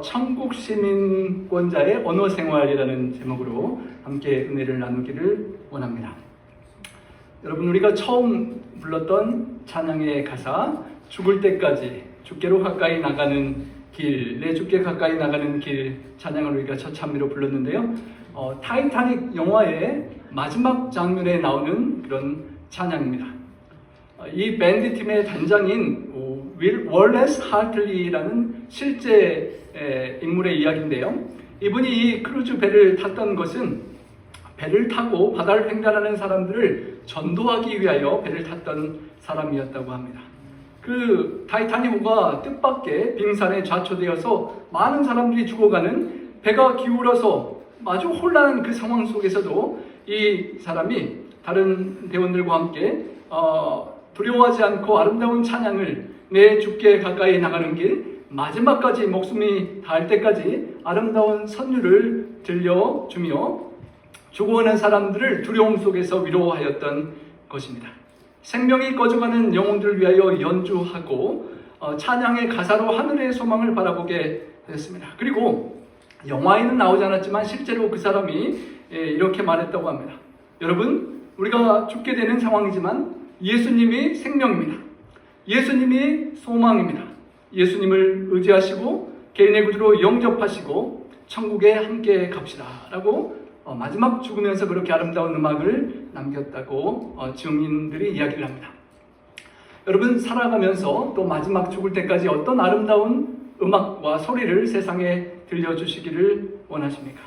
천국 시민권자의 언어 생활이라는 제목으로 함께 은혜를 나누기를 원합니다. 여러분, 우리가 처음 불렀던 찬양의 가사, 죽을 때까지 주께로 가까이 나가는 길, 내 주께 가까이 나가는 길 찬양을 우리가 처참히로 불렀는데요. 타이타닉 영화의 마지막 장면에 나오는 그런 찬양입니다. 이 밴드팀의 단장인 월레스 하틀리라는 실제 인물의 이야기인데요. 이분이 이 크루즈 배를 탔던 것은 배를 타고 바다를 횡단하는 사람들을 전도하기 위하여 배를 탔던 사람이었다고 합니다. 그 타이타닉호가 뜻밖의 빙산에 좌초되어서 많은 사람들이 죽어가는, 배가 기울어서 아주 혼란한 그 상황 속에서도 이 사람이 다른 대원들과 함께 두려워하지 않고 아름다운 찬양을, 내 주께 가까이 나가는 길, 마지막까지 목숨이 닿을 때까지 아름다운 선율을 들려주며 죽어가는 사람들을 두려움 속에서 위로하였던 것입니다. 생명이 꺼져가는 영혼들을 위하여 연주하고 찬양의 가사로 하늘의 소망을 바라보게 되었습니다. 그리고 영화에는 나오지 않았지만 실제로 그 사람이 이렇게 말했다고 합니다. 여러분, 우리가 죽게 되는 상황이지만 예수님이 생명입니다. 예수님이 소망입니다. 예수님을 의지하시고 개인의 구주로 영접하시고 천국에 함께 갑시다 라고 마지막 죽으면서 그렇게 아름다운 음악을 남겼다고 증인들이 이야기를 합니다. 여러분, 살아가면서 또 마지막 죽을 때까지 어떤 아름다운 음악과 소리를 세상에 들려주시기를 원하십니까?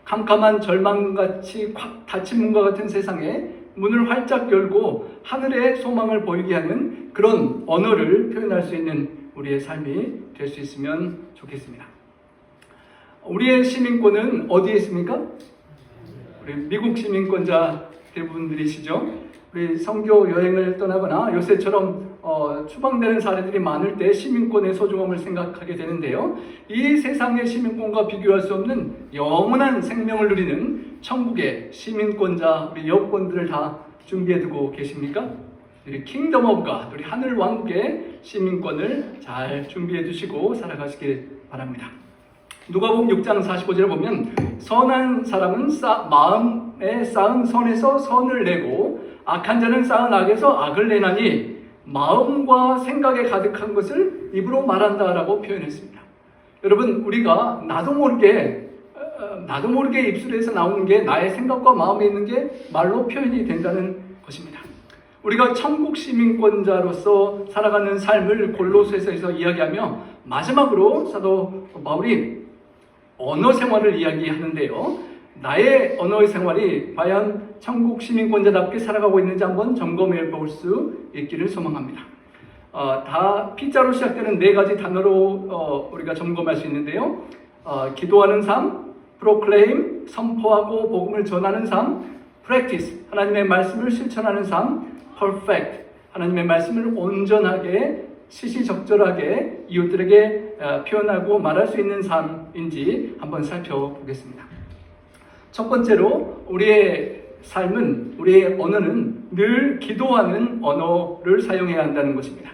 캄캄한 절망같이 콱 닫힌 문과 같은 세상에 문을 활짝 열고 하늘의 소망을 보이게 하는 그런 언어를 표현할 수 있는 우리의 삶이 될 수 있으면 좋겠습니다. 우리의 시민권은 어디에 있습니까? 우리 미국 시민권자 대부분들이시죠. 우리 선교 여행을 떠나거나 요새처럼 추방되는 사례들이 많을 때 시민권의 소중함을 생각하게 되는데요. 이 세상의 시민권과 비교할 수 없는 영원한 생명을 누리는 천국의 시민권자, 우리 여권들을 다 준비해두고 계십니까? 우리 킹덤 오브 갓, 우리 하늘 왕국의 시민권을 잘 준비해 두시고 살아가시길 바랍니다. 누가복음 6장 45절을 보면 선한 사람은 마음에 쌓은 선에서 선을 내고 악한 자는 쌓은 악에서 악을 내나니 마음과 생각에 가득한 것을 입으로 말한다라고 표현했습니다. 여러분, 우리가 나도 모르게 입술에서 나오는 게 나의 생각과 마음에 있는 게 말로 표현이 된다는 것입니다. 우리가 천국 시민권자로서 살아가는 삶을 골로새서에서 이야기하며 마지막으로 사도 바울이 언어 생활을 이야기하는데요. 나의 언어의 생활이 과연 천국 시민권자답게 살아가고 있는지 한번 점검해 볼 수 있기를 소망합니다. 다 P자로 시작되는 네 가지 단어로 우리가 점검할 수 있는데요. 기도하는 삶, proclaim, 선포하고 복음을 전하는 삶, practice, 하나님의 말씀을 실천하는 삶, perfect, 하나님의 말씀을 온전하게 시시적절하게 이웃들에게 표현하고 말할 수 있는 삶인지 한번 살펴보겠습니다. 첫 번째로 우리의 삶은, 우리의 언어는 늘 기도하는 언어를 사용해야 한다는 것입니다.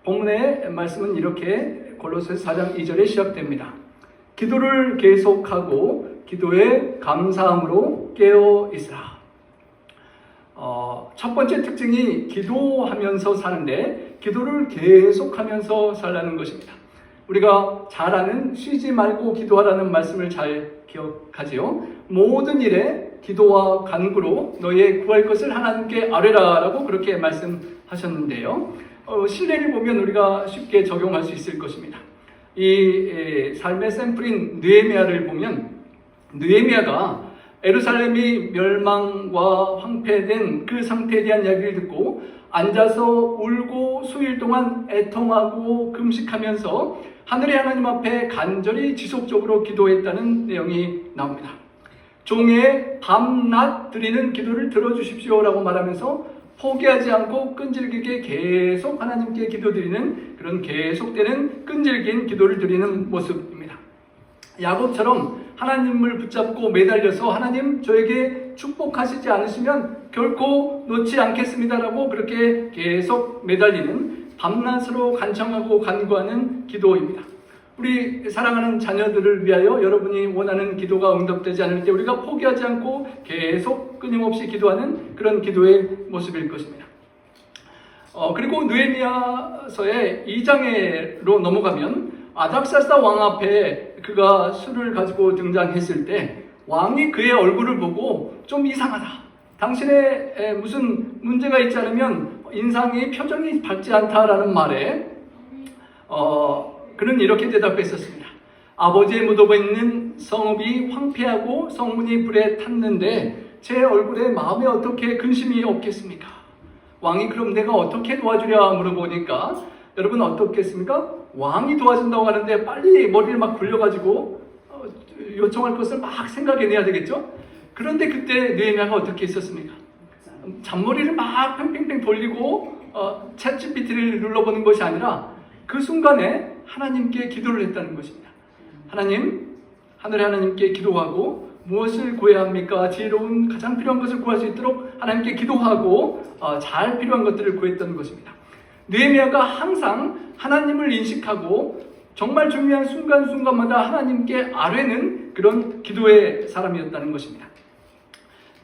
본문의 말씀은 이렇게 골로새서 4장 2절에 시작됩니다. 기도를 계속하고 기도에 감사함으로 깨어 있으라. 첫 번째 특징이 기도하면서 사는데 기도를 계속하면서 살라는 것입니다. 우리가 잘 아는 쉬지 말고 기도하라는 말씀을 잘 기억하지요. 모든 일에 기도와 간구로 너의 구할 것을 하나님께 아뢰라 라고 그렇게 말씀하셨는데요. 신뢰를 보면 우리가 쉽게 적용할 수 있을 것입니다. 이 삶의 샘플인 느헤미야를 보면 느헤미야가 예루살렘이 멸망과 황폐된 그 상태에 대한 이야기를 듣고 앉아서 울고 수일 동안 애통하고 금식하면서 하늘의 하나님 앞에 간절히 지속적으로 기도했다는 내용이 나옵니다. 종의 밤낮 드리는 기도를 들어주십시오라고 말하면서 포기하지 않고 끈질기게 계속 하나님께 기도드리는 그런 계속되는 끈질긴 기도를 드리는 모습입니다. 야곱처럼 하나님을 붙잡고 매달려서 하나님 저에게 축복하시지 않으시면 결코 놓지 않겠습니다라고 그렇게 계속 매달리는 밤낮으로 간청하고 간구하는 기도입니다. 우리 사랑하는 자녀들을 위하여 여러분이 원하는 기도가 응답되지 않을 때 우리가 포기하지 않고 계속 끊임없이 기도하는 그런 기도의 모습일 것입니다. 그리고 느헤미야서의 2장으로 넘어가면 아닥사스다 왕 앞에 그가 술을 가지고 등장했을 때 왕이 그의 얼굴을 보고 좀 이상하다. 당신의 무슨 문제가 있지 않으면 인상이 표정이 밝지 않다라는 말에 그는 이렇게 대답했었습니다. 아버지의 묻어버 있는 성읍이 황폐하고 성문이 불에 탔는데 제 얼굴에 마음에 어떻게 근심이 없겠습니까? 왕이 그럼 내가 어떻게 도와주랴 물어보니까 여러분 어떻겠습니까? 왕이 도와준다고 하는데 빨리 머리를 막 굴려가지고 요청할 것을 막 생각해내야 되겠죠? 그런데 그때 느헤미야가 어떻게 있었습니까? 잔머리를 막 팽팽팽 돌리고 챗GPT를 눌러보는 것이 아니라 그 순간에 하나님께 기도를 했다는 것입니다. 하나님, 하늘의 하나님께 기도하고 무엇을 구해야 합니까? 지혜로운 가장 필요한 것을 구할 수 있도록 하나님께 기도하고 잘 필요한 것들을 구했던 것입니다. 느헤미야가 항상 하나님을 인식하고 정말 중요한 순간순간마다 하나님께 아뢰는 그런 기도의 사람이었다는 것입니다.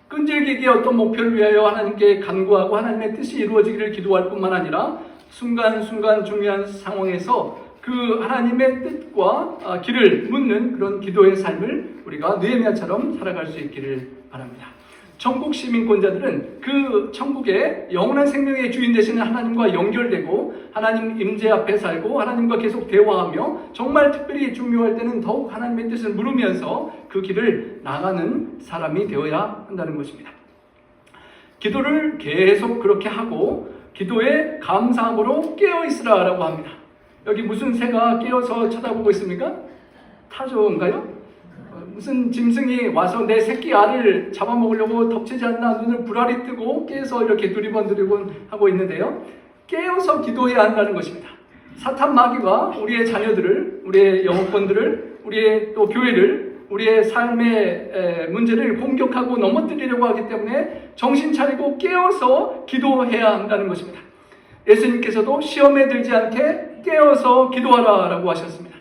끈질기게 어떤 목표를 위하여 하나님께 간구하고 하나님의 뜻이 이루어지기를 기도할 뿐만 아니라 순간순간 중요한 상황에서 그 하나님의 뜻과 길을 묻는 그런 기도의 삶을 우리가 느헤미야처럼 살아갈 수 있기를 바랍니다. 천국 시민권자들은 그 천국의 영원한 생명의 주인 되시는 하나님과 연결되고 하나님 임재 앞에 살고 하나님과 계속 대화하며 정말 특별히 중요할 때는 더욱 하나님의 뜻을 물으면서 그 길을 나가는 사람이 되어야 한다는 것입니다. 기도를 계속 그렇게 하고 기도에 감사함으로 깨어있으라라고 합니다. 여기 무슨 새가 깨어서 쳐다보고 있습니까? 타조인가요? 무슨 짐승이 와서 내 새끼 알을 잡아먹으려고 덮치지 않나 눈을 부라리 뜨고 깨서 이렇게 두리번 하고 있는데요. 깨어서 기도해야 한다는 것입니다. 사탄 마귀가 우리의 자녀들을, 우리의 영혼권들을, 우리의 또 교회를, 우리의 삶의 문제를 공격하고 넘어뜨리려고 하기 때문에 정신 차리고 깨어서 기도해야 한다는 것입니다. 예수님께서도 시험에 들지 않게 깨어서 기도하라 라고 하셨습니다.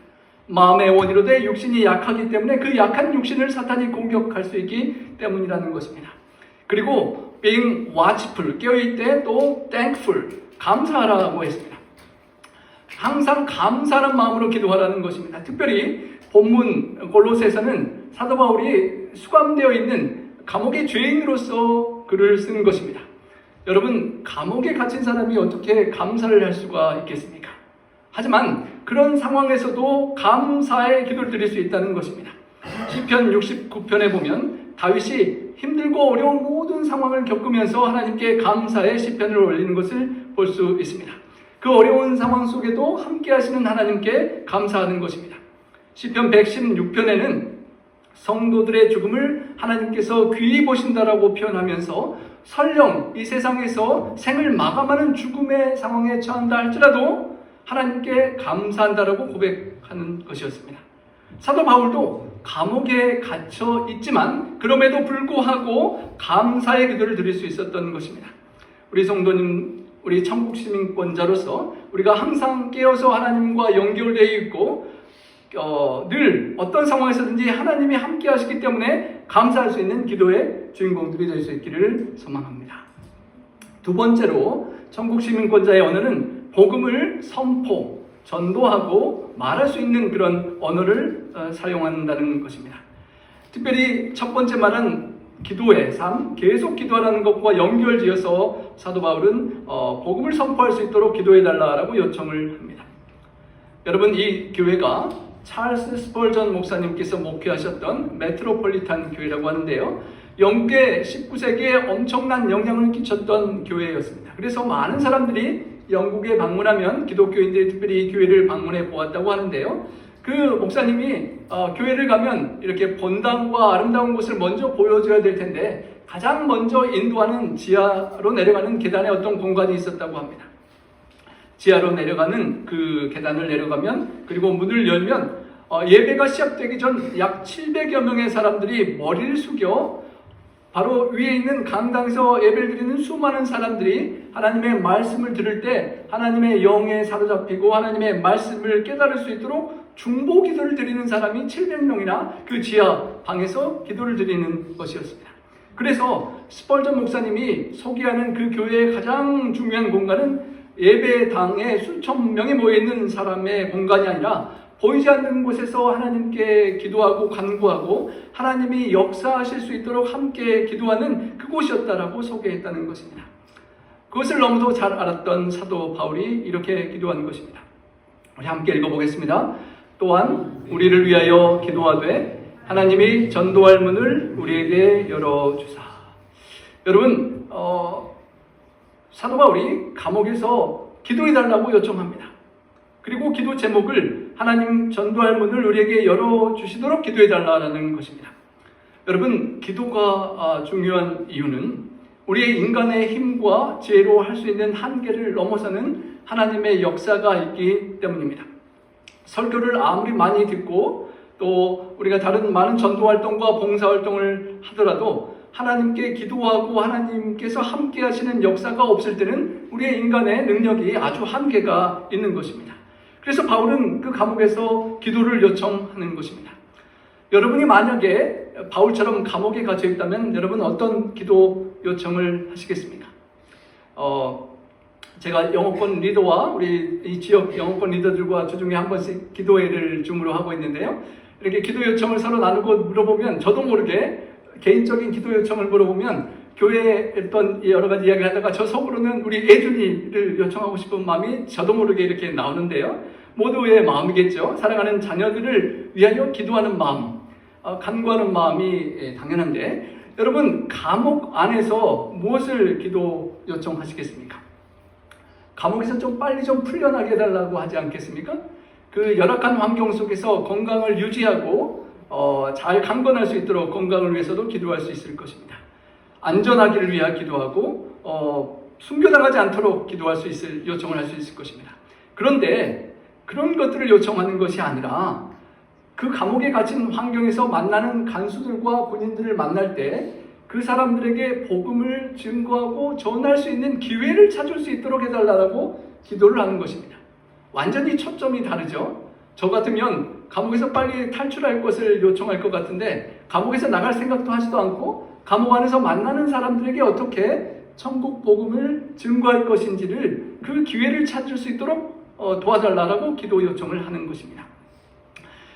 마음의 원이로되 육신이 약하기 때문에 그 약한 육신을 사탄이 공격할 수 있기 때문이라는 것입니다. 그리고 being watchful, 깨어있되 또 thankful, 감사하라고 했습니다. 항상 감사하는 마음으로 기도하라는 것입니다. 특별히 본문 골로새서는 사도 바울이 수감되어 있는 감옥의 죄인으로서 글을 쓴 것입니다. 여러분, 감옥에 갇힌 사람이 어떻게 감사를 할 수가 있겠습니까? 하지만 그런 상황에서도 감사의 기도를 드릴 수 있다는 것입니다. 시편 69편에 보면 다윗이 힘들고 어려운 모든 상황을 겪으면서 하나님께 감사의 시편을 올리는 것을 볼 수 있습니다. 그 어려운 상황 속에도 함께 하시는 하나님께 감사하는 것입니다. 시편 116편에는 성도들의 죽음을 하나님께서 귀히 보신다라고 표현하면서 설령 이 세상에서 생을 마감하는 죽음의 상황에 처한다 할지라도 하나님께 감사한다라고 고백하는 것이었습니다. 사도 바울도 감옥에 갇혀 있지만 그럼에도 불구하고 감사의 기도를 드릴 수 있었던 것입니다. 우리 성도님, 우리 천국 시민권자로서 우리가 항상 깨어서 하나님과 연결되어 있고 늘 어떤 상황에서든지 하나님이 함께 하시기 때문에 감사할 수 있는 기도의 주인공들이 될 수 있기를 소망합니다. 두 번째로 천국 시민권자의 언어는 복음을 선포, 전도하고 말할 수 있는 그런 언어를 사용한다는 것입니다. 특별히 첫 번째 말은 기도의 삶, 계속 기도하라는 것과 연결지어서 사도 바울은 복음을 선포할 수 있도록 기도해달라고 요청을 합니다. 여러분, 이 교회가 찰스 스펄전 목사님께서 목회하셨던 메트로폴리탄 교회라고 하는데요. 영국의 19세기에 엄청난 영향을 끼쳤던 교회였습니다. 그래서 많은 사람들이 영국에 방문하면 기독교인들이 특별히 이 교회를 방문해 보았다고 하는데요. 그 목사님이 교회를 가면 이렇게 본당과 아름다운 곳을 먼저 보여줘야 될 텐데 가장 먼저 인도하는 지하로 내려가는 계단에 어떤 공간이 있었다고 합니다. 지하로 내려가는 그 계단을 내려가면 그리고 문을 열면 예배가 시작되기 전 약 700여 명의 사람들이 머리를 숙여 바로 위에 있는 강당에서 예배를 드리는 수많은 사람들이 하나님의 말씀을 들을 때 하나님의 영에 사로잡히고 하나님의 말씀을 깨달을 수 있도록 중보 기도를 드리는 사람이 700명이나 그 지하 방에서 기도를 드리는 것이었습니다. 그래서 스펄전 목사님이 소개하는 그 교회의 가장 중요한 공간은 예배당에 수천 명이 모여있는 사람의 공간이 아니라 보이지 않는 곳에서 하나님께 기도하고 간구하고 하나님이 역사하실 수 있도록 함께 기도하는 그곳이었다라고 소개했다는 것입니다. 그것을 너무도 잘 알았던 사도 바울이 이렇게 기도한 것입니다. 우리 함께 읽어보겠습니다. 또한 우리를 위하여 기도하되 하나님이 전도할 문을 우리에게 열어주사. 여러분, 사도 바울이 감옥에서 기도해달라고 요청합니다. 그리고 기도 제목을 하나님 전도할 문을 우리에게 열어주시도록 기도해달라는 것입니다. 여러분, 기도가 중요한 이유는 우리의 인간의 힘과 지혜로 할 수 있는 한계를 넘어서는 하나님의 역사가 있기 때문입니다. 설교를 아무리 많이 듣고 또 우리가 다른 많은 전도활동과 봉사활동을 하더라도 하나님께 기도하고 하나님께서 함께 하시는 역사가 없을 때는 우리의 인간의 능력이 아주 한계가 있는 것입니다. 그래서 바울은 그 감옥에서 기도를 요청하는 것입니다. 여러분이 만약에 바울처럼 감옥에 갇혀 있다면 여러분 어떤 기도 요청을 하시겠습니까? 제가 영어권 리더와 우리 이 지역 영어권 리더들과 주중에 한 번씩 기도회를 줌으로 하고 있는데요. 이렇게 기도 요청을 서로 나누고 물어보면 저도 모르게 개인적인 기도 요청을 물어보면 교회에 있던 여러 가지 이야기를 하다가 저 속으로는 우리 애준이를 요청하고 싶은 마음이 저도 모르게 이렇게 나오는데요. 모두의 마음이겠죠. 사랑하는 자녀들을 위하여 기도하는 마음, 간구하는 마음이 당연한데 여러분 감옥 안에서 무엇을 기도 요청하시겠습니까? 감옥에서 좀 빨리 좀 풀려나게 해달라고 하지 않겠습니까? 그 열악한 환경 속에서 건강을 유지하고 잘 강건할 수 있도록 건강을 위해서도 기도할 수 있을 것입니다. 안전하기를 위하여 기도하고 숨겨나가지 않도록 기도할 수 있을 요청을 할 수 있을 것입니다. 그런데 그런 것들을 요청하는 것이 아니라 그 감옥에 갇힌 환경에서 만나는 간수들과 군인들을 만날 때 그 사람들에게 복음을 증거하고 전할 수 있는 기회를 찾을 수 있도록 해달라고 기도를 하는 것입니다. 완전히 초점이 다르죠. 저 같으면 감옥에서 빨리 탈출할 것을 요청할 것 같은데 감옥에서 나갈 생각도 하지도 않고 감옥 안에서 만나는 사람들에게 어떻게 천국 복음을 증거할 것인지를 그 기회를 찾을 수 있도록 도와달라고 기도 요청을 하는 것입니다.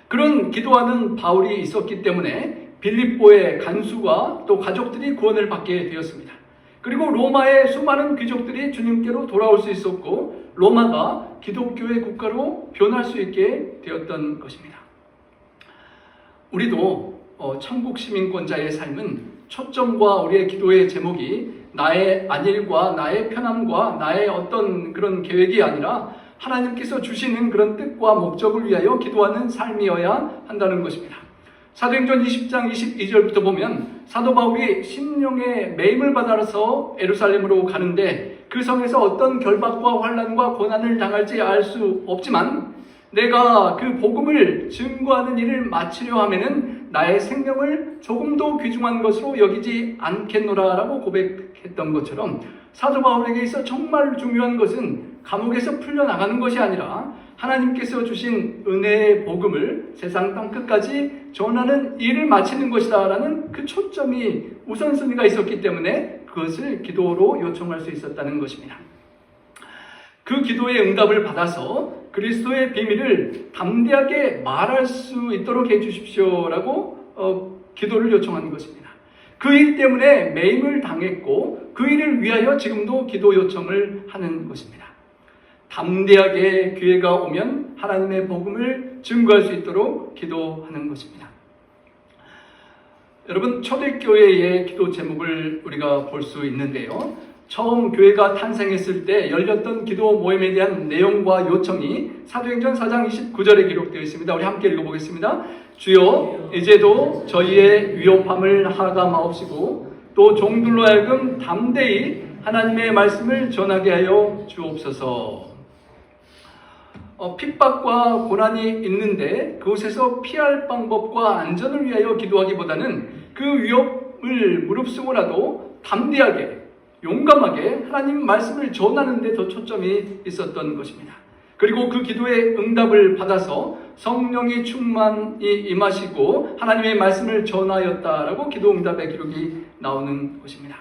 그런 기도하는 바울이 있었기 때문에 빌립보의 간수가 또 가족들이 구원을 받게 되었습니다. 그리고 로마의 수많은 귀족들이 주님께로 돌아올 수 있었고 로마가 기독교의 국가로 변할 수 있게 되었던 것입니다. 우리도 천국 시민권자의 삶은 초점과 우리의 기도의 제목이 나의 안일과 나의 편함과 나의 어떤 그런 계획이 아니라 하나님께서 주시는 그런 뜻과 목적을 위하여 기도하는 삶이어야 한다는 것입니다. 사도행전 20장 22절부터 보면 사도 바울이 심령의 매임을 받아서 예루살렘으로 가는데 그 성에서 어떤 결박과 환난과 고난을 당할지 알 수 없지만 내가 그 복음을 증거하는 일을 마치려 하면은 나의 생명을 조금도 귀중한 것으로 여기지 않겠노라라고 고백했던 것처럼 사도 바울에게 있어 정말 중요한 것은 감옥에서 풀려나가는 것이 아니라 하나님께서 주신 은혜의 복음을 세상 땅끝까지 전하는 일을 마치는 것이다라는 그 초점이 우선순위가 있었기 때문에 그것을 기도로 요청할 수 있었다는 것입니다. 그 기도의 응답을 받아서 그리스도의 비밀을 담대하게 말할 수 있도록 해주십시오라고 기도를 요청하는 것입니다. 그 일 때문에 매임을 당했고 그 일을 위하여 지금도 기도 요청을 하는 것입니다. 담대하게 기회가 오면 하나님의 복음을 증거할 수 있도록 기도하는 것입니다. 여러분, 초대교회의 기도 제목을 우리가 볼 수 있는데요. 처음 교회가 탄생했을 때 열렸던 기도 모임에 대한 내용과 요청이 사도행전 4장 29절에 기록되어 있습니다. 우리 함께 읽어보겠습니다. 주여, 이제도 저희의 위협함을 하감하옵시고 또 종들로 하여금 담대히 하나님의 말씀을 전하게 하여 주옵소서. 핍박과 고난이 있는데 그곳에서 피할 방법과 안전을 위하여 기도하기보다는 그 위협을 무릅쓰고라도 담대하게 용감하게 하나님 말씀을 전하는 데 더 초점이 있었던 것입니다. 그리고 그 기도의 응답을 받아서 성령이 충만히 임하시고 하나님의 말씀을 전하였다라고 기도 응답의 기록이 나오는 것입니다.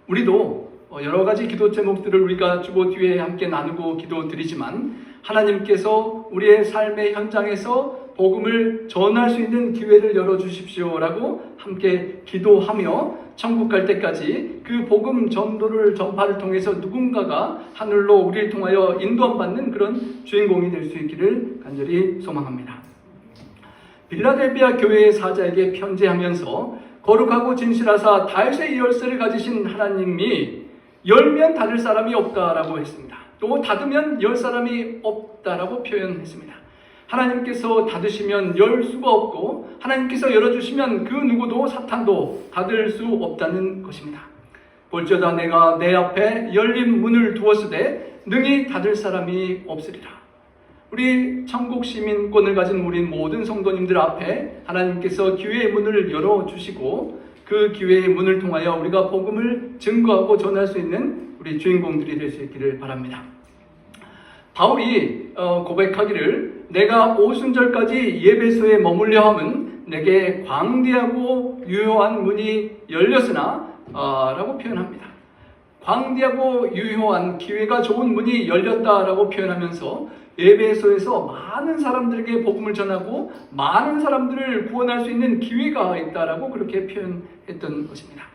우리도 여러 가지 기도 제목들을 우리가 주보 뒤에 함께 나누고 기도 드리지만 하나님께서 우리의 삶의 현장에서 복음을 전할 수 있는 기회를 열어주십시오라고 함께 기도하며 천국 갈 때까지 그 복음 전도를 전파를 통해서 누군가가 하늘로 우리를 통하여 인도함 받는 그런 주인공이 될 수 있기를 간절히 소망합니다. 빌라델비아 교회의 사자에게 편지하면서 거룩하고 진실하사 다윗의 열쇠를 가지신 하나님이 열면 닫을 사람이 없다라고 했습니다. 또 닫으면 열 사람이 없다라고 표현했습니다. 하나님께서 닫으시면 열 수가 없고 하나님께서 열어주시면 그 누구도 사탄도 닫을 수 없다는 것입니다. 볼지어다 내가 내 앞에 열린 문을 두었으되 능히 닫을 사람이 없으리라. 우리 천국 시민권을 가진 우리 모든 성도님들 앞에 하나님께서 기회의 문을 열어주시고 그 기회의 문을 통하여 우리가 복음을 증거하고 전할 수 있는 우리 주인공들이 될 수 있기를 바랍니다. 바울이 고백하기를 내가 오순절까지 예배소에 머물려 함은 내게 광대하고 유효한 문이 열렸으나 라고 표현합니다. 광대하고 유효한 기회가 좋은 문이 열렸다라고 표현하면서 예배소에서 많은 사람들에게 복음을 전하고 많은 사람들을 구원할 수 있는 기회가 있다라고 그렇게 표현했던 것입니다.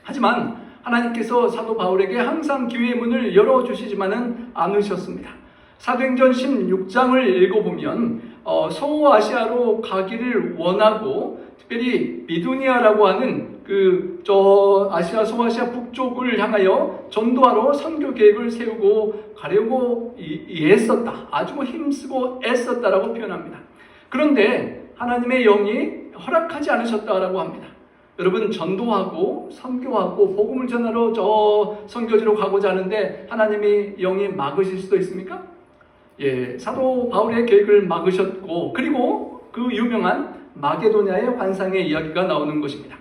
하지만 하나님께서 사도 바울에게 항상 기회의 문을 열어주시지만은 않으셨습니다. 사도행전 16장을 읽어보면 소아시아로 가기를 원하고 특별히 비두니아라고 하는 소아시아 북쪽을 향하여 전도하러 선교 계획을 세우고 가려고 애썼다. 아주 힘쓰고 애썼다라고 표현합니다. 그런데 하나님의 영이 허락하지 않으셨다라고 합니다. 여러분 전도하고 선교하고 복음을 전하러 저 선교지로 가고자 하는데 하나님이 영이 막으실 수도 있습니까? 예, 사도 바울의 계획을 막으셨고 그리고 그 유명한 마게도냐의 환상의 이야기가 나오는 것입니다.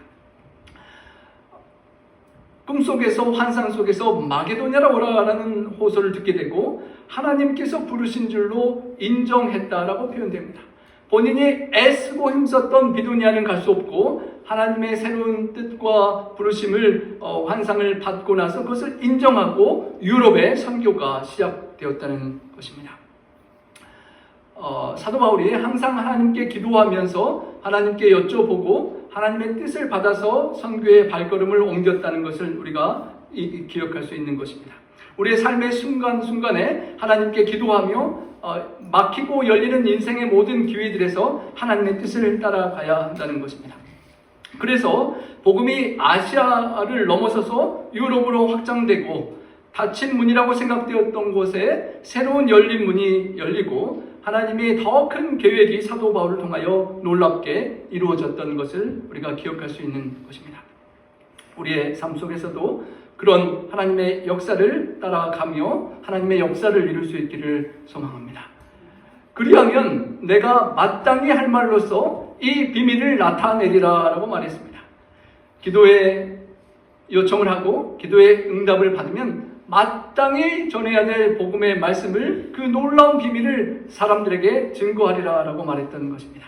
꿈속에서 환상 속에서 마게도냐라고 오라라는 호소를 듣게 되고 하나님께서 부르신 줄로 인정했다라고 표현됩니다. 본인이 애쓰고 힘썼던 비두니아는 갈 수 없고 하나님의 새로운 뜻과 부르심을 환상을 받고 나서 그것을 인정하고 유럽의 선교가 시작되었다는 것입니다. 사도 바울이 항상 하나님께 기도하면서 하나님께 여쭤보고 하나님의 뜻을 받아서 선교의 발걸음을 옮겼다는 것을 우리가 기억할 수 있는 것입니다. 우리의 삶의 순간순간에 하나님께 기도하며 막히고 열리는 인생의 모든 기회들에서 하나님의 뜻을 따라가야 한다는 것입니다. 그래서 복음이 아시아를 넘어서서 유럽으로 확장되고 닫힌 문이라고 생각되었던 곳에 새로운 열린 문이 열리고 하나님의 더 큰 계획이 사도 바울을 통하여 놀랍게 이루어졌던 것을 우리가 기억할 수 있는 것입니다. 우리의 삶 속에서도 그런 하나님의 역사를 따라가며 하나님의 역사를 이룰 수 있기를 소망합니다. 그리하면 내가 마땅히 할 말로서 이 비밀을 나타내리라 라고 말했습니다. 기도에 요청을 하고 기도의 응답을 받으면 마땅히 전해야 될 복음의 말씀을 그 놀라운 비밀을 사람들에게 증거하리라 라고 말했던 것입니다.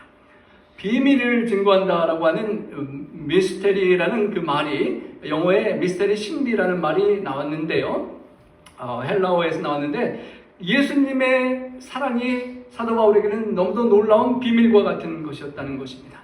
비밀을 증거한다라고 하는 미스테리라는 그 말이 영어에 미스테리 신비라는 말이 나왔는데요. 헬라어에서 나왔는데 예수님의 사랑이 사도 바울에게는 너무도 놀라운 비밀과 같은 것이었다는 것입니다.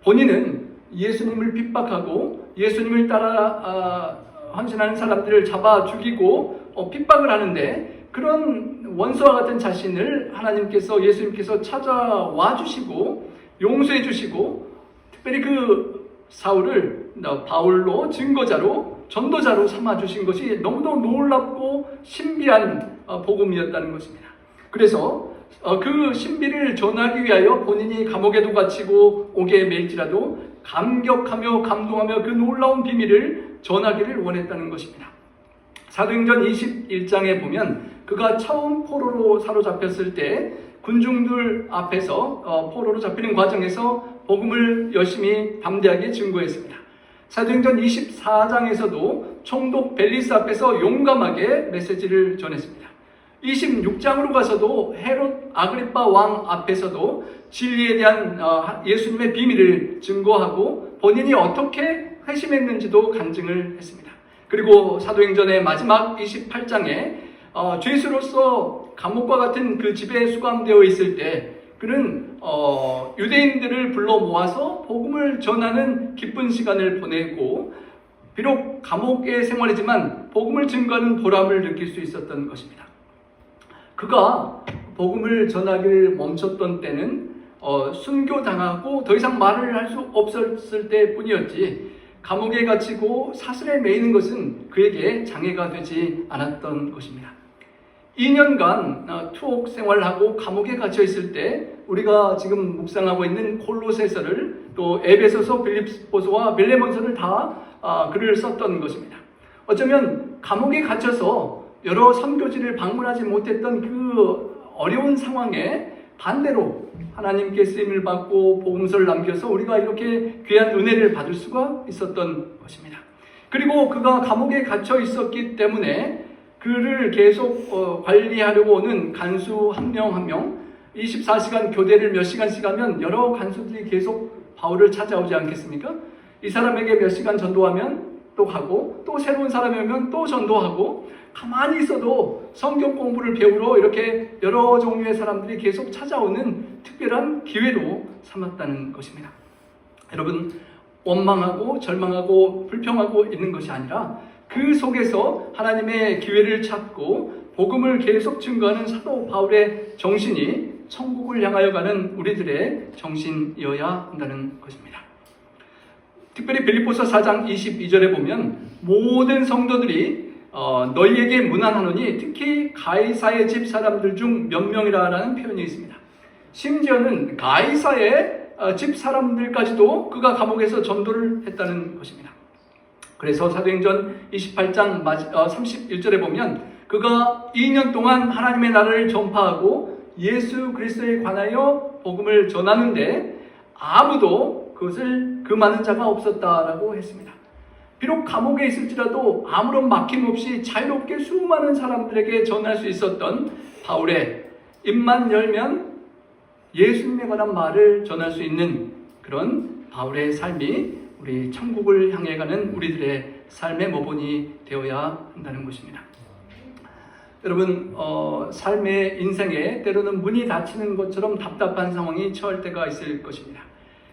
본인은 예수님을 핍박하고 예수님을 따라 헌신하는 사람들을 잡아 죽이고 핍박을 하는데 그런 원수와 같은 자신을 하나님께서 예수님께서 찾아와 주시고 용서해 주시고 특별히 그 사울을 바울로 증거자로 전도자로 삼아 주신 것이 너무도 놀랍고 신비한 복음이었다는 것입니다. 그래서 그 신비를 전하기 위하여 본인이 감옥에도 갇히고 옥에 매일지라도 감격하며 감동하며 그 놀라운 비밀을 전하기를 원했다는 것입니다. 사도행전 21장에 보면 그가 처음 포로로 사로잡혔을 때 군중들 앞에서 포로로 잡히는 과정에서 복음을 열심히 담대하게 증거했습니다. 사도행전 24장에서도 총독 벨리스 앞에서 용감하게 메시지를 전했습니다. 26장으로 가서도 헤롯 아그리파 왕 앞에서도 진리에 대한 예수님의 비밀을 증거하고 본인이 어떻게 회심했는지도 간증을 했습니다. 그리고 사도행전의 마지막 28장에 죄수로서 감옥과 같은 그 집에 수감되어 있을 때 그는 유대인들을 불러 모아서 복음을 전하는 기쁜 시간을 보내고 비록 감옥의 생활이지만 복음을 증거하는 보람을 느낄 수 있었던 것입니다. 그가 복음을 전하기를 멈췄던 때는 순교당하고 더 이상 말을 할 수 없었을 때뿐이었지 감옥에 갇히고 사슬에 매이는 것은 그에게 장애가 되지 않았던 것입니다. 2년간 투옥 생활을 하고 감옥에 갇혀 있을 때 우리가 지금 묵상하고 있는 골로새서를 또 에베소서, 빌립보서와 빌레몬서를 다 글을 썼던 것입니다. 어쩌면 감옥에 갇혀서 여러 선교지를 방문하지 못했던 그 어려운 상황에 반대로 하나님께 쓰임을 받고 복음서를 남겨서 우리가 이렇게 귀한 은혜를 받을 수가 있었던 것입니다. 그리고 그가 감옥에 갇혀 있었기 때문에 그를 계속 관리하려고 오는 간수 한 명 한 명 24시간 교대를 몇 시간씩 하면 여러 간수들이 계속 바울을 찾아오지 않겠습니까? 이 사람에게 몇 시간 전도하면 또 가고 또 새로운 사람이 오면 또 전도하고 가만히 있어도 성경 공부를 배우러 이렇게 여러 종류의 사람들이 계속 찾아오는 특별한 기회로 삼았다는 것입니다. 여러분, 원망하고 절망하고 불평하고 있는 것이 아니라 그 속에서 하나님의 기회를 찾고 복음을 계속 증거하는 사도 바울의 정신이 천국을 향하여 가는 우리들의 정신이어야 한다는 것입니다. 특별히 빌립보서 4장 22절에 보면 모든 성도들이 너희에게 문안하노니 특히 가이사의 집 사람들 중 몇 명이라는 표현이 있습니다. 심지어는 가이사의 집 사람들까지도 그가 감옥에서 전도를 했다는 것입니다. 그래서 사도행전 28장 31절에 보면 그가 2년 동안 하나님의 나라를 전파하고 예수 그리스도에 관하여 복음을 전하는데 아무도 그것을 금하는 자가 없었다라고 했습니다. 비록 감옥에 있을지라도 아무런 막힘 없이 자유롭게 수많은 사람들에게 전할 수 있었던 바울의 입만 열면 예수님에 관한 말을 전할 수 있는 그런 바울의 삶이 우리 천국을 향해 가는 우리들의 삶의 모본이 되어야 한다는 것입니다. 여러분, 삶의 인생에 때로는 문이 닫히는 것처럼 답답한 상황이 처할 때가 있을 것입니다.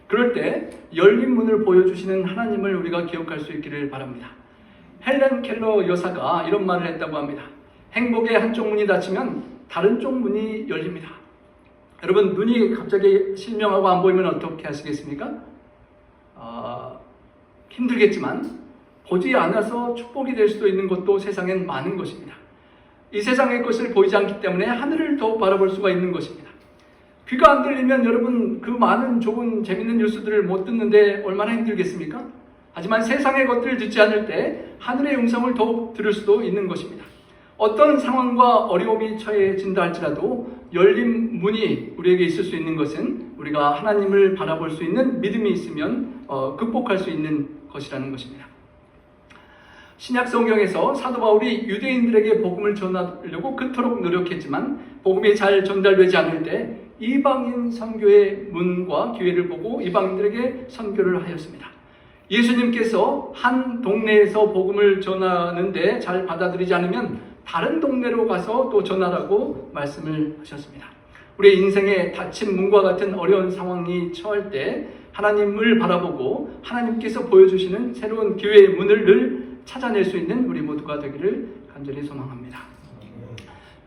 그럴 때 열린 문을 보여주시는 하나님을 우리가 기억할 수 있기를 바랍니다. 헬렌 켈러 여사가 이런 말을 했다고 합니다. 행복의 한쪽 문이 닫히면 다른 쪽 문이 열립니다. 여러분, 눈이 갑자기 실명하고 안 보이면 어떻게 하시겠습니까? 힘들겠지만 보지 않아서 축복이 될 수도 있는 것도 세상엔 많은 것입니다. 이 세상의 것을 보이지 않기 때문에 하늘을 더욱 바라볼 수가 있는 것입니다. 귀가 안 들리면 여러분 그 많은 좋은 재밌는 뉴스들을 못 듣는데 얼마나 힘들겠습니까? 하지만 세상의 것들을 듣지 않을 때 하늘의 음성을 더욱 들을 수도 있는 것입니다. 어떤 상황과 어려움이 처해진다 할지라도 열린 문이 우리에게 있을 수 있는 것은 우리가 하나님을 바라볼 수 있는 믿음이 있으면 극복할 수 있는 것이라는 것입니다. 신약 성경에서 사도 바울이 유대인들에게 복음을 전하려고 그토록 노력했지만 복음이 잘 전달되지 않을 때 이방인 선교의 문과 기회를 보고 이방인들에게 선교를 하였습니다. 예수님께서 한 동네에서 복음을 전하는데 잘 받아들이지 않으면 다른 동네로 가서 또 전하라고 말씀을 하셨습니다. 우리의 인생에 닫힌 문과 같은 어려운 상황이 처할 때 하나님을 바라보고 하나님께서 보여주시는 새로운 기회의 문을 늘 찾아낼 수 있는 우리 모두가 되기를 간절히 소망합니다.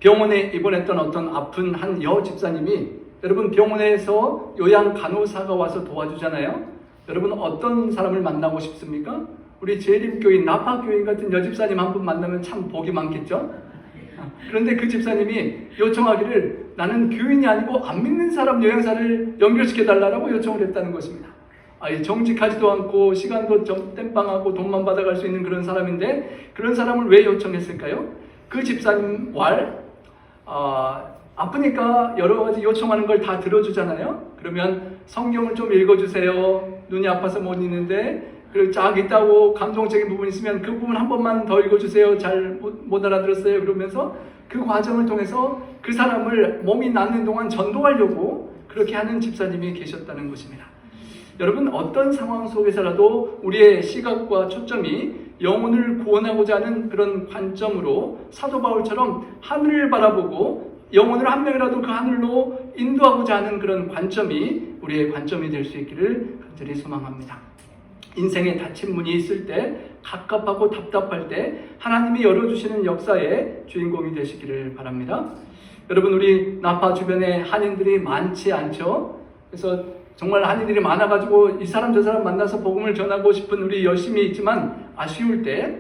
병원에 입원했던 어떤 아픈 한 여집사님이 여러분 병원에서 요양 간호사가 와서 도와주잖아요. 여러분 어떤 사람을 만나고 싶습니까? 우리 재림교인 나파교인 같은 여집사님 한 분 만나면 참 복이 많겠죠? 그런데 그 집사님이 요청하기를 나는 교인이 아니고 안 믿는 사람 요양사를 연결시켜달라고 요청을 했다는 것입니다. 정직하지도 않고 시간도 땜빵하고 돈만 받아갈 수 있는 그런 사람인데 그런 사람을 왜 요청했을까요? 그 집사님 아프니까 여러 가지 요청하는 걸 다 들어주잖아요. 그러면 성경을 좀 읽어주세요. 눈이 아파서 못 읽는데 그리고 쫙 있다고 감동적인 부분이 있으면 그 부분 한 번만 더 읽어주세요. 잘 못 알아들었어요. 그러면서 그 과정을 통해서 그 사람을 몸이 낫는 동안 전도하려고 그렇게 하는 집사님이 계셨다는 것입니다. 여러분, 어떤 상황 속에서라도 우리의 시각과 초점이 영혼을 구원하고자 하는 그런 관점으로 사도 바울처럼 하늘을 바라보고 영혼을 한 명이라도 그 하늘로 인도하고자 하는 그런 관점이 우리의 관점이 될 수 있기를 간절히 소망합니다. 인생에 닫힌 문이 있을 때, 갑갑하고 답답할 때 하나님이 열어주시는 역사의 주인공이 되시기를 바랍니다. 여러분, 우리 나파 주변에 한인들이 많지 않죠? 그래서 정말 한인들이 많아가지고 이 사람 저 사람 만나서 복음을 전하고 싶은 우리 열심히 있지만 아쉬울 때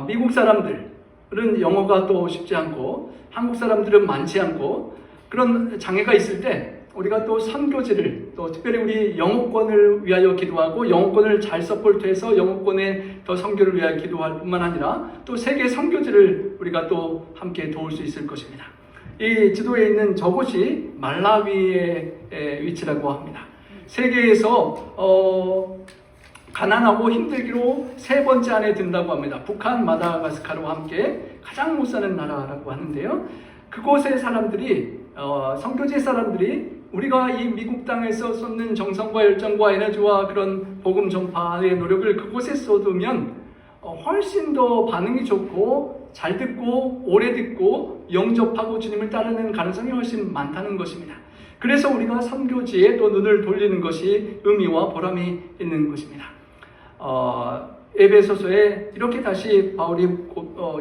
미국 사람들은 영어가 또 쉽지 않고 한국 사람들은 많지 않고 그런 장애가 있을 때 우리가 또 선교지를, 또 특별히 우리 영어권을 위하여 기도하고 영어권을 잘 서포트해서 영어권의 더 선교를 위하여 기도할 뿐만 아니라 또 세계 선교지를 우리가 또 함께 도울 수 있을 것입니다. 이 지도에 있는 저곳이 말라위의 위치라고 합니다. 세계에서 가난하고 힘들기로 세 번째 안에 든다고 합니다. 북한, 마다가스카르와 함께 가장 못 사는 나라라고 하는데요. 그곳의 사람들이, 선교지 사람들이 우리가 이 미국 땅에서 쏟는 정성과 열정과 에너지와 그런 복음 전파의 노력을 그곳에 쏟으면 훨씬 더 반응이 좋고 잘 듣고 오래 듣고 영접하고 주님을 따르는 가능성이 훨씬 많다는 것입니다. 그래서 우리가 선교지에 또 눈을 돌리는 것이 의미와 보람이 있는 것입니다. 에베소서에 이렇게 다시 바울이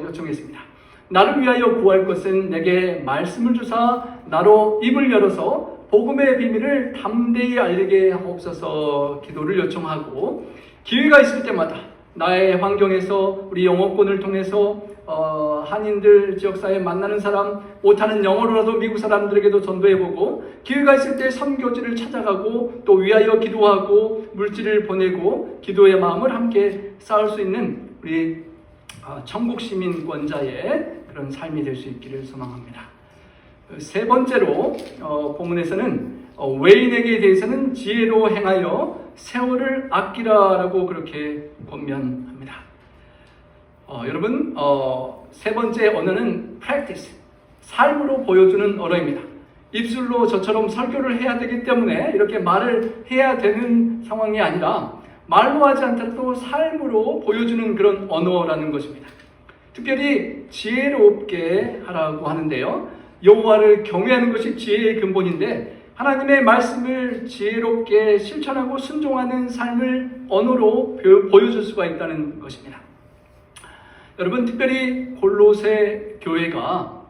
요청했습니다. 나를 위하여 구할 것은 내게 말씀을 주사 나로 입을 열어서 복음의 비밀을 담대히 알리게 하옵소서 기도를 요청하고, 기회가 있을 때마다 나의 환경에서 우리 영어권을 통해서 한인들 지역사회에 만나는 사람, 못하는 영어로라도 미국 사람들에게도 전도해보고, 기회가 있을 때 선교지를 찾아가고 또 위하여 기도하고 물질을 보내고 기도의 마음을 함께 쌓을 수 있는 우리 천국 시민권자의 그런 삶이 될 수 있기를 소망합니다. 세 번째로 본문에서는 외인에게 대해서는 지혜로 행하여 세월을 아끼라라고 그렇게 권면합니다. 여러분, 세 번째 언어는 practice, 삶으로 보여주는 언어입니다. 입술로 저처럼 설교를 해야 되기 때문에 이렇게 말을 해야 되는 상황이 아니라 말로 하지 않더라도 삶으로 보여주는 그런 언어라는 것입니다. 특별히 지혜롭게 하라고 하는데요. 여호와를 경외하는 것이 지혜의 근본인데 하나님의 말씀을 지혜롭게 실천하고 순종하는 삶을 언어로 보여줄 수가 있다는 것입니다. 여러분, 특별히 골로새 교회가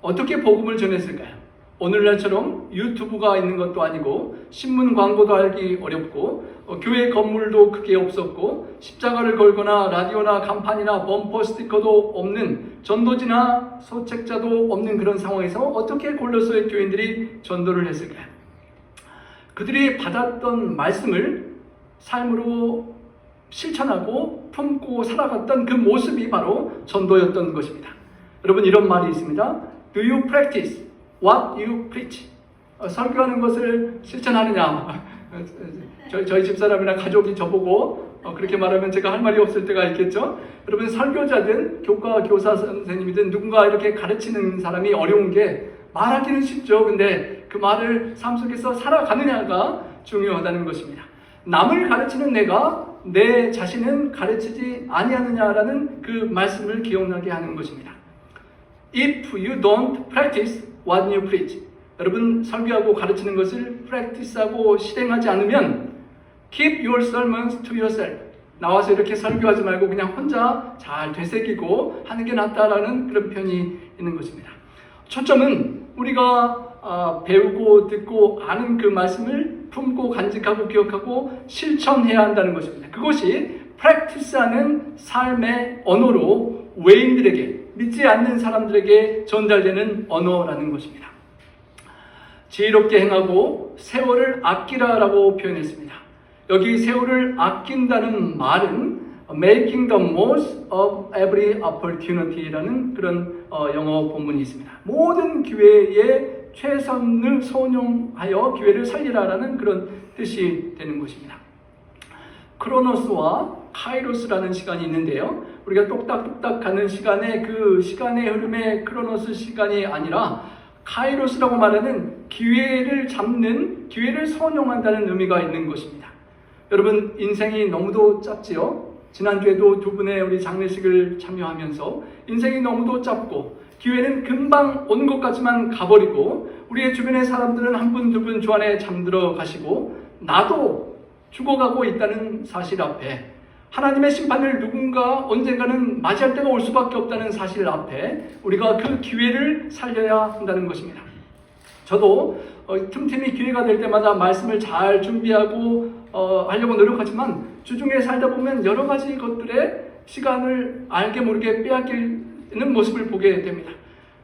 어떻게 복음을 전했을까요? 오늘날처럼 유튜브가 있는 것도 아니고 신문 광고도 알기 어렵고 교회 건물도 크게 없었고 십자가를 걸거나 라디오나 간판이나 범퍼 스티커도 없는, 전도지나 소책자도 없는 그런 상황에서 어떻게 골로새 교인들이 전도를 했을까요? 그들이 받았던 말씀을 삶으로 실천하고 품고 살아갔던 그 모습이 바로 전도였던 것입니다. 여러분, 이런 말이 있습니다. Do you practice what you preach? 설교하는 것을 실천하느냐? 저희 집사람이나 가족이 저보고 그렇게 말하면 제가 할 말이 없을 때가 있겠죠? 여러분, 설교자든 교과 교사 선생님이든 누군가 이렇게 가르치는 사람이 어려운 게 말하기는 쉽죠. 근데 그 말을 삶 속에서 살아가느냐가 중요하다는 것입니다. 남을 가르치는 내가 내 자신은 가르치지 아니하느냐라는 그 말씀을 기억나게 하는 것입니다. If you don't practice what you preach, 여러분, 설교하고 가르치는 것을 practice하고 실행하지 않으면 keep your sermons to yourself, 나와서 이렇게 설교하지 말고 그냥 혼자 잘 되새기고 하는 게 낫다라는 그런 편이 있는 것입니다. 초점은 우리가 배우고 듣고 아는 그 말씀을 품고 간직하고 기억하고 실천해야 한다는 것입니다. 그것이 practice하는 삶의 언어로 외인들에게, 믿지 않는 사람들에게 전달되는 언어라는 것입니다. 지혜롭게 행하고 세월을 아끼라라고 표현했습니다. 여기 세월을 아낀다는 말은 making the most of every opportunity라는 그런 영어 본문이 있습니다. 모든 기회에 최선을 선용하여 기회를 살리라라는 그런 뜻이 되는 것입니다. 크로노스와 카이로스라는 시간이 있는데요. 우리가 똑딱똑딱 가는 시간에 그 시간의 흐름의 크로노스 시간이 아니라 카이로스라고 말하는 기회를 잡는, 기회를 선용한다는 의미가 있는 것입니다. 여러분, 인생이 너무도 짧지요? 지난주에도 두 분의 우리 장례식을 참여하면서 인생이 너무도 짧고 기회는 금방 온 것 같지만 가버리고 우리의 주변의 사람들은 한 분, 두 분 주 안에 잠들어 가시고 나도 죽어가고 있다는 사실 앞에, 하나님의 심판을 누군가 언젠가는 맞이할 때가 올 수밖에 없다는 사실 앞에 우리가 그 기회를 살려야 한다는 것입니다. 저도 틈틈이 기회가 될 때마다 말씀을 잘 준비하고 하려고 노력하지만 주중에 살다 보면 여러 가지 것들의 시간을 알게 모르게 빼앗기는 모습을 보게 됩니다.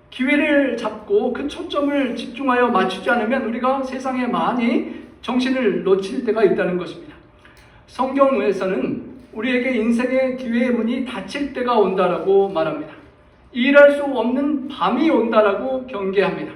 기회를 잡고 그 초점을 집중하여 맞추지 않으면 우리가 세상에 많이 정신을 놓칠 때가 있다는 것입니다. 성경에서는 우리에게 인생의 기회의 문이 닫힐 때가 온다라고 말합니다. 일할 수 없는 밤이 온다라고 경계합니다.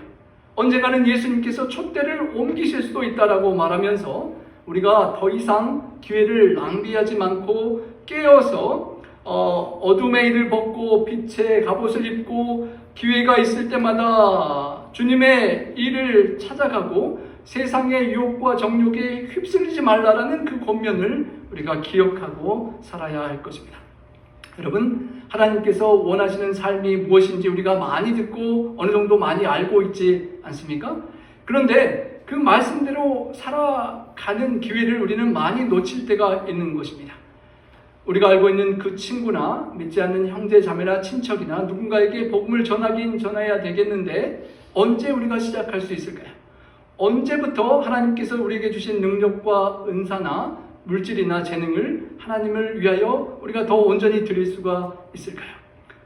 언젠가는 예수님께서 촛대를 옮기실 수도 있다라고 말하면서 우리가 더 이상 기회를 낭비하지 않고 깨어서 어둠의 일을 벗고 빛의 갑옷을 입고 기회가 있을 때마다 주님의 일을 찾아가고 세상의 유혹과 정욕에 휩쓸리지 말라라는 그 권면을 우리가 기억하고 살아야 할 것입니다. 여러분, 하나님께서 원하시는 삶이 무엇인지 우리가 많이 듣고 어느 정도 많이 알고 있지 않습니까? 그런데 그 말씀대로 살아가는 기회를 우리는 많이 놓칠 때가 있는 것입니다. 우리가 알고 있는 그 친구나 믿지 않는 형제 자매나 친척이나 누군가에게 복음을 전하긴 전해야 되겠는데 언제 우리가 시작할 수 있을까요? 언제부터 하나님께서 우리에게 주신 능력과 은사나 물질이나 재능을 하나님을 위하여 우리가 더 온전히 드릴 수가 있을까요?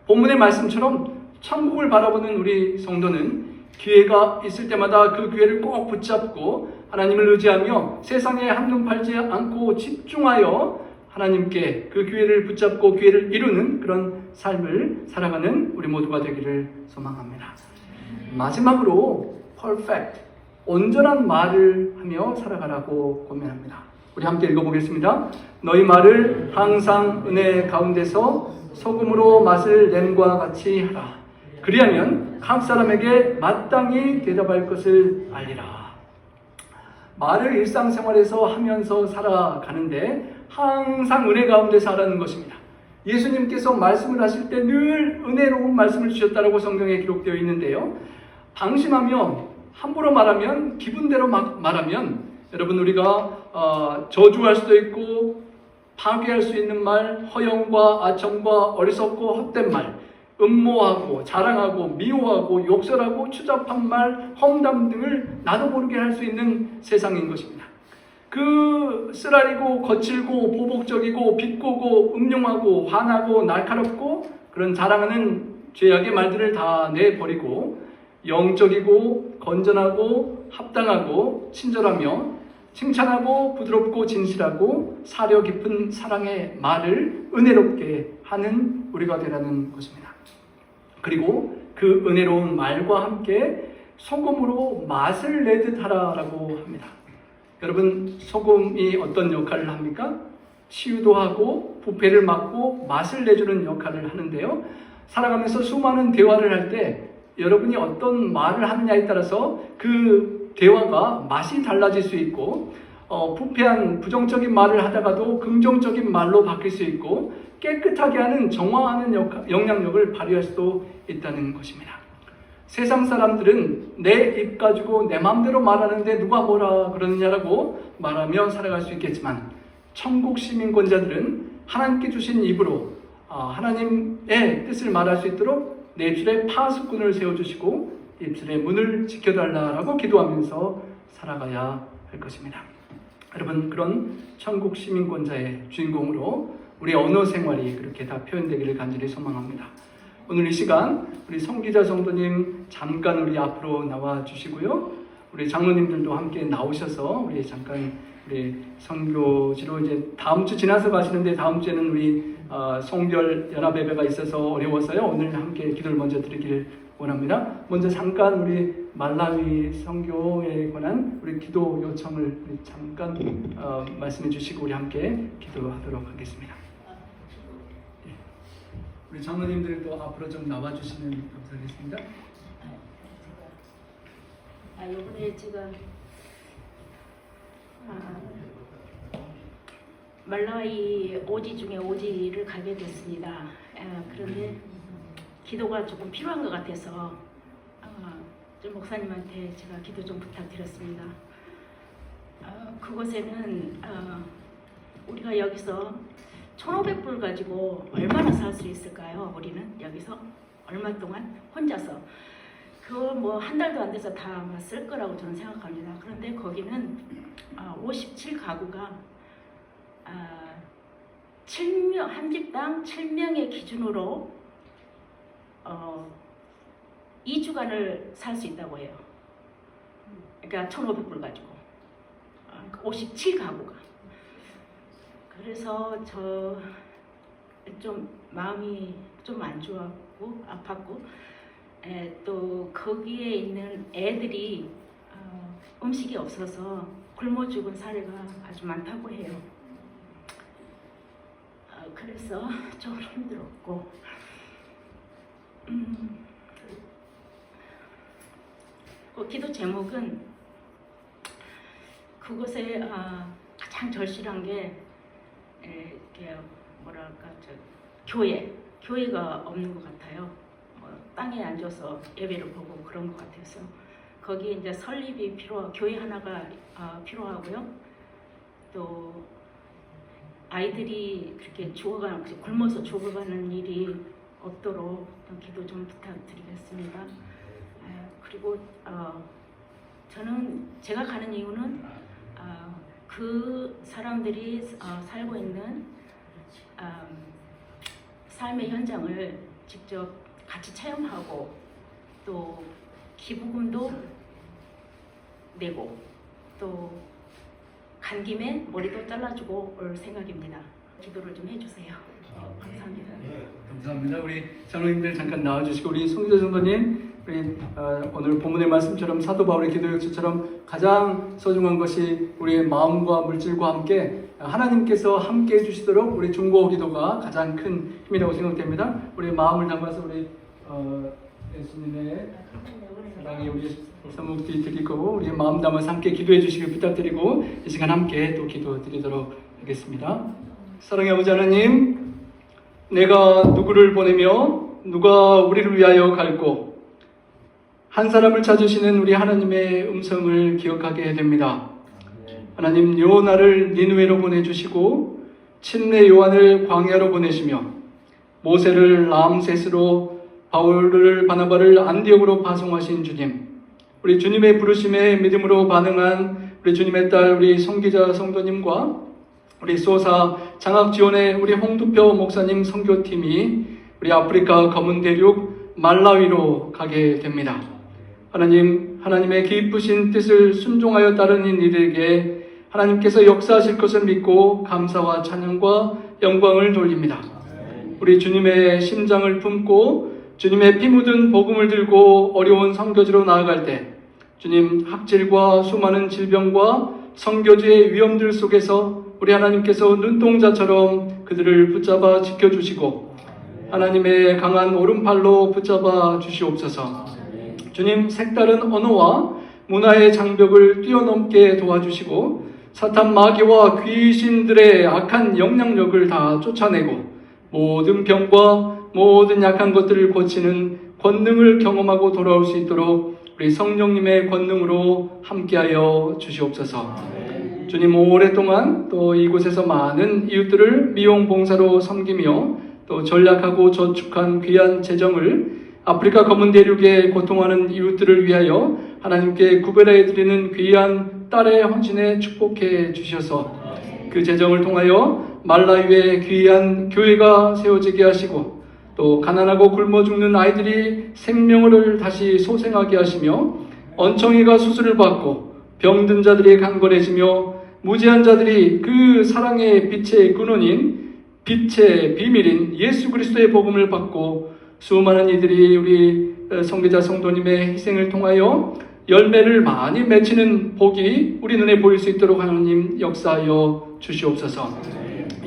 본문의 말씀처럼 천국을 바라보는 우리 성도는 기회가 있을 때마다 그 기회를 꼭 붙잡고 하나님을 의지하며 세상에 한눈 팔지 않고 집중하여 하나님께 그 기회를 붙잡고 기회를 이루는 그런 삶을 살아가는 우리 모두가 되기를 소망합니다. 마지막으로 perfect, 온전한 말을 하며 살아가라고 권면합니다. 우리 함께 읽어보겠습니다. 너희 말을 항상 은혜 가운데서 소금으로 맛을 냄과 같이 하라. 그리하면 각 사람에게 마땅히 대답할 것을 알리라. 말을 일상생활에서 하면서 살아가는데 항상 은혜 가운데서 하라는 것입니다. 예수님께서 말씀을 하실 때 늘 은혜로운 말씀을 주셨다고 성경에 기록되어 있는데요. 방심하며 함부로 말하면, 기분대로 말하면 여러분, 우리가 저주할 수도 있고 파괴할 수 있는 말, 허영과 아첨과 어리석고 헛된 말, 음모하고 자랑하고 미워하고 욕설하고 추잡한 말, 험담 등을 나도 모르게 할 수 있는 세상인 것입니다. 그 쓰라리고 거칠고 보복적이고 비꼬고 음흉하고 화나고 날카롭고 그런 자랑하는 죄악의 말들을 다 내버리고 영적이고 건전하고 합당하고 친절하며 칭찬하고 부드럽고 진실하고 사려 깊은 사랑의 말을 은혜롭게 하는 우리가 되라는 것입니다. 그리고 그 은혜로운 말과 함께 소금으로 맛을 내듯 하라라고 합니다. 여러분, 소금이 어떤 역할을 합니까? 치유도 하고 부패를 막고 맛을 내주는 역할을 하는데요. 살아가면서 수많은 대화를 할 때 여러분이 어떤 말을 하느냐에 따라서 그 대화가 맛이 달라질 수 있고 부패한 부정적인 말을 하다가도 긍정적인 말로 바뀔 수 있고 깨끗하게 하는 정화하는 영향력을 발휘할 수도 있다는 것입니다. 세상 사람들은 내 입 가지고 내 마음대로 말하는데 누가 뭐라 그러느냐라고 말하며 살아갈 수 있겠지만 천국 시민권자들은 하나님께 주신 입으로 하나님의 뜻을 말할 수 있도록 내 입술에 파수꾼을 세워주시고 입술의 문을 지켜달라라고 기도하면서 살아가야 할 것입니다. 여러분, 그런 천국 시민권자의 주인공으로 우리 언어 생활이 그렇게 다 표현되기를 간절히 소망합니다. 오늘 이 시간 우리 성기자 성도님 잠깐 우리 앞으로 나와 주시고요. 우리 장로님들도 함께 나오셔서 우리 잠깐 우리 선교지로 이제 다음 주 지나서 가시는데 다음 주에는 우리 송별 연합 예배가 있어서 어려워서요. 오늘 함께 기도를 먼저 드리기를 원합니다. 먼저 잠깐 우리 말라위 선교에 관한 우리 기도 요청을 우리 잠깐 말씀해 주시고 우리 함께 기도하도록 하겠습니다. 예. 우리 장로님들도 앞으로 좀 나와 주시면 감사하겠습니다. 이번에 제가 말라위 오지 중에 오지를 가게 됐습니다. 그런데 기도가 조금 필요한 것 같아서 좀 목사님한테 제가 기도 좀 부탁드렸습니다. 그곳에는 우리가 여기서 1,500불 가지고 얼마나 살 수 있을까요? 우리는 여기서 얼마 동안 혼자서 그거 뭐 한 달도 안 돼서 다 아마 쓸 거라고 저는 생각합니다. 그런데 거기는 57가구가 7명, 한 집당 7명의 기준으로 2주간을 살 수 있다고 해요. 그러니까 1,500불 가지고 57가구가. 그래서 저 좀 마음이 좀 안 좋았고 아팠고 또 거기에 있는 애들이 음식이 없어서 굶어 죽은 사례가 아주 많다고 해요. 그래서 좀 힘들었고 그 기도 제목은 그곳에 가장 절실한 게 뭐랄까 교회가 없는 것 같아요. 땅에 앉아서 예배를 보고 그런 것 같아서 거기에 이제 설립이 교회 하나가 필요하고요. 또 아이들이 그렇게 굶어서 죽어가는 일이 없도록 기도 좀 부탁드리겠습니다. 그리고 저는 제가 가는 이유는 그 사람들이 살고 있는 삶의 현장을 직접 같이 체험하고 또 기부금도 내고 또 간 김에 머리도 잘라주고 올 생각입니다. 기도를 좀 해주세요. 감사합니다. 감사합니다. 우리 장로님들 잠깐 나와주시고 우리 송기자 장로님 우리 오늘 본문의 말씀처럼 사도 바울의 기도 역시처럼 가장 소중한 것이 우리의 마음과 물질과 함께 하나님께서 함께 해주시도록 우리 중보 기도가 가장 큰 힘이라고 생각됩니다. 우리 마음을 담아서 우리 예수님의 사랑이 우리 선물이 드리고 우리 마음 담아서 함께 기도해 주시길 부탁드리고 이 시간 함께 또 기도 드리도록 하겠습니다. 사랑의 아버지 하나님, 내가 누구를 보내며 누가 우리를 위하여 갈고 한 사람을 찾으시는 우리 하나님의 음성을 기억하게 됩니다. 하나님, 요나를 니느웨로 보내주시고 침례 요한을 광야로 보내시며 모세를 람셋으로 바울을 바나바를 안디옥으로 파송하신 주님, 우리 주님의 부르심에 믿음으로 반응한 우리 주님의 딸 우리 송기자 성도님과 우리 소사 장학지원의 우리 홍두표 목사님 선교팀이 우리 아프리카 검은 대륙 말라위로 가게 됩니다. 하나님, 하나님의 기쁘신 뜻을 순종하여 따르는 이들에게 하나님께서 역사하실 것을 믿고 감사와 찬양과 영광을 돌립니다. 우리 주님의 심장을 품고 주님의 피 묻은 복음을 들고 어려운 선교지로 나아갈 때 주님, 학질과 수많은 질병과 선교지의 위험들 속에서 우리 하나님께서 눈동자처럼 그들을 붙잡아 지켜주시고 하나님의 강한 오른팔로 붙잡아 주시옵소서. 주님, 색다른 언어와 문화의 장벽을 뛰어넘게 도와주시고 사탄 마귀와 귀신들의 악한 영향력을 다 쫓아내고 모든 병과 모든 약한 것들을 고치는 권능을 경험하고 돌아올 수 있도록 우리 성령님의 권능으로 함께하여 주시옵소서. 주님, 오랫동안 또 이곳에서 많은 이웃들을 미용봉사로 섬기며 또 전략하고 저축한 귀한 재정을 아프리카 검은 대륙에 고통하는 이웃들을 위하여 하나님께 구별해 드리는 귀한 딸의 헌신에 축복해 주셔서 그 재정을 통하여 말라위의 귀한 교회가 세워지게 하시고 또 가난하고 굶어 죽는 아이들이 생명을 다시 소생하게 하시며 언청이가 수술을 받고 병든 자들이 강건해지며 무지한 자들이 그 사랑의 빛의 근원인 빛의 비밀인 예수 그리스도의 복음을 받고 수많은 이들이 우리 성교자 성도님의 희생을 통하여 열매를 많이 맺히는 복이 우리 눈에 보일 수 있도록 하나님 역사하여 주시옵소서.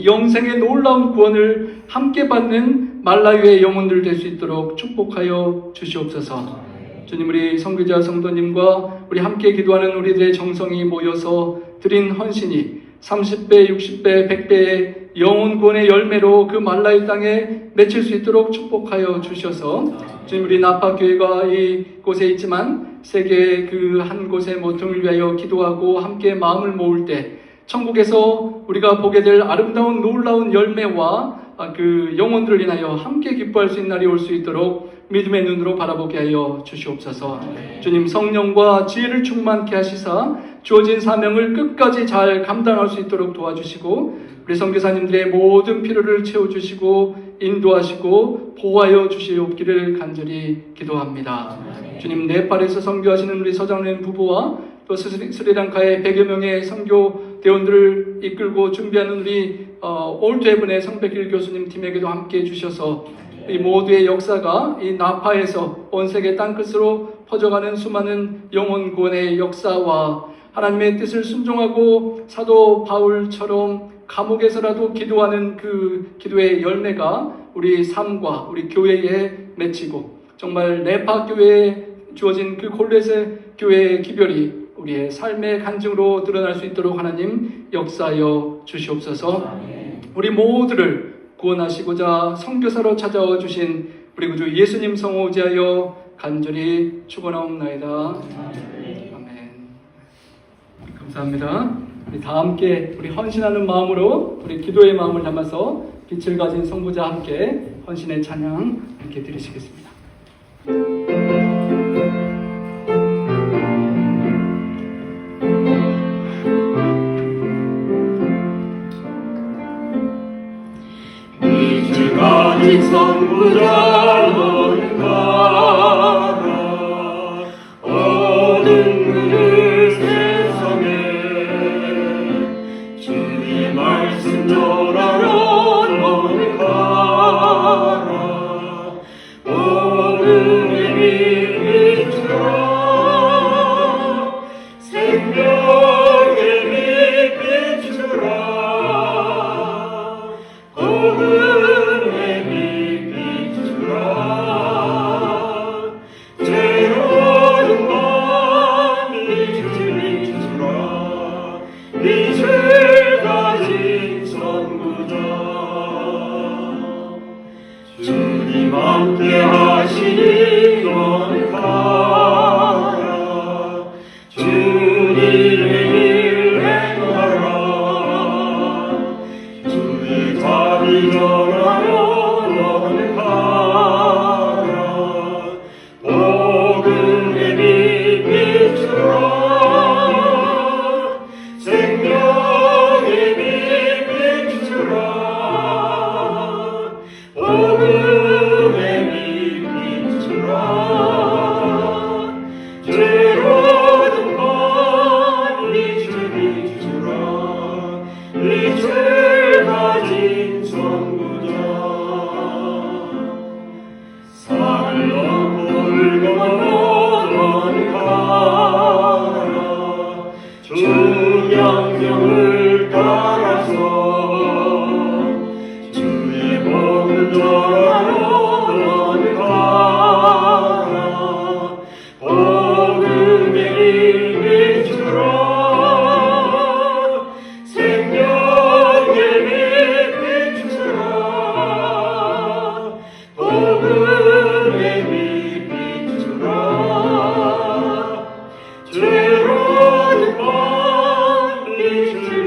영생의 놀라운 구원을 함께 받는 말라위의 영혼들 될 수 있도록 축복하여 주시옵소서. 주님, 우리 성교자 성도님과 우리 함께 기도하는 우리들의 정성이 모여서 드린 헌신이 30배, 60배, 100배의 영혼 구원의 열매로 그 말라위 땅에 맺힐 수 있도록 축복하여 주셔서 주님, 우리 나파교회가 이곳에 있지만 세계 그 한 곳의 모퉁이를 위하여 기도하고 함께 마음을 모을 때 천국에서 우리가 보게 될 아름다운 놀라운 열매와 그 영혼들을 인하여 함께 기뻐할 수 있는 날이 올 수 있도록 믿음의 눈으로 바라보게 하여 주시옵소서. 주님, 성령과 지혜를 충만케 하시사 주어진 사명을 끝까지 잘 감당할 수 있도록 도와주시고 우리 선교사님들의 모든 필요를 채워주시고 인도하시고 보호하여 주시옵기를 간절히 기도합니다. 주님, 네팔에서 선교하시는 우리 서장님 부부와 또 스리랑카의 100여 명의 선교 대원들을 이끌고 준비하는 우리 올드헤븐의 성백길 교수님 팀에게도 함께 해주셔서 이 모두의 역사가 이 나파에서 온 세계 땅끝으로 퍼져가는 수많은 영혼 구원의 역사와 하나님의 뜻을 순종하고 사도 바울처럼 감옥에서라도 기도하는 그 기도의 열매가 우리 삶과 우리 교회에 맺히고 정말 네파 교회에 주어진 그 골레세 교회의 기별이 우리의 삶의 간증으로 드러날 수 있도록 하나님 역사하여 주시옵소서. 우리 모두를 구원하시고자 선교사로 찾아와 주신 우리 구주 예수님 성호 의지하여 간절히 축원하옵나이다. 아멘. 감사합니다. 우리 다 함께 우리 헌신하는 마음으로 우리 기도의 마음을 담아서 빛을 가진 성부자 함께 헌신의 찬양 함께 드리시겠습니다. 빛을 가진 성부자 너는 가라 어두운 그늘 세상에 주의 말씀 전하러 너는 가라 어둠의 빛 비추라 생명의 빛 비추라 어둠의 빛 비추라 새로운 밤 빛을 비추라 빛을 가진 선구자 주님 함께 하시니 너는 가라 주님의 일 행하라 주의 자비 전하러 너는 가라 복음의 빛 비추라 생명의 빛 비추라 복음의 빛 비추라 새로운 밤 빛을 비추라 빛을 가진 선구자 산을 넘고 울고 너는 가라 주 명령을 따라서 주의 복음 전하러 너는 가라 복음의 빛 비추라 생명의 빛 비추라 복음의 빛 비추라 새로운 밤 빛을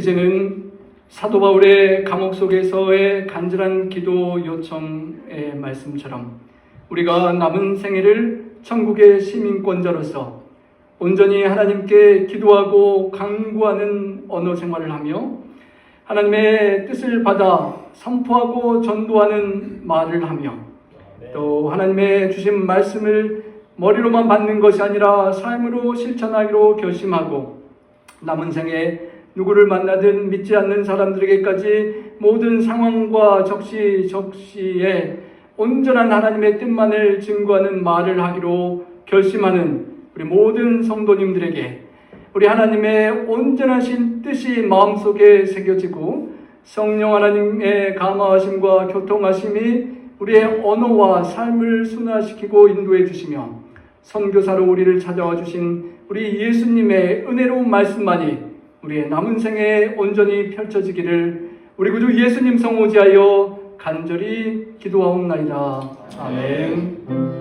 이제는 사도 바울의 감옥 속에서의 간절한 기도 요청의 말씀처럼 우리가 남은 생애를 천국의 시민권자로서 온전히 하나님께 기도하고 간구하는 언어 생활을 하며 하나님의 뜻을 받아 선포하고 전도하는 말을 하며 또 하나님의 주신 말씀을 머리로만 받는 것이 아니라 삶으로 실천하기로 결심하고 남은 생에 누구를 만나든 믿지 않는 사람들에게까지 모든 상황과 적시에 온전한 하나님의 뜻만을 증거하는 말을 하기로 결심하는 우리 모든 성도님들에게 우리 하나님의 온전하신 뜻이 마음속에 새겨지고 성령 하나님의 감화하심과 교통하심이 우리의 언어와 삶을 순화시키고 인도해 주시며 선교사로 우리를 찾아와 주신 우리 예수님의 은혜로운 말씀만이 우리의 남은 생에 온전히 펼쳐지기를 우리 구주 예수님 성 의지하여 간절히 기도하옵나이다. 아멘.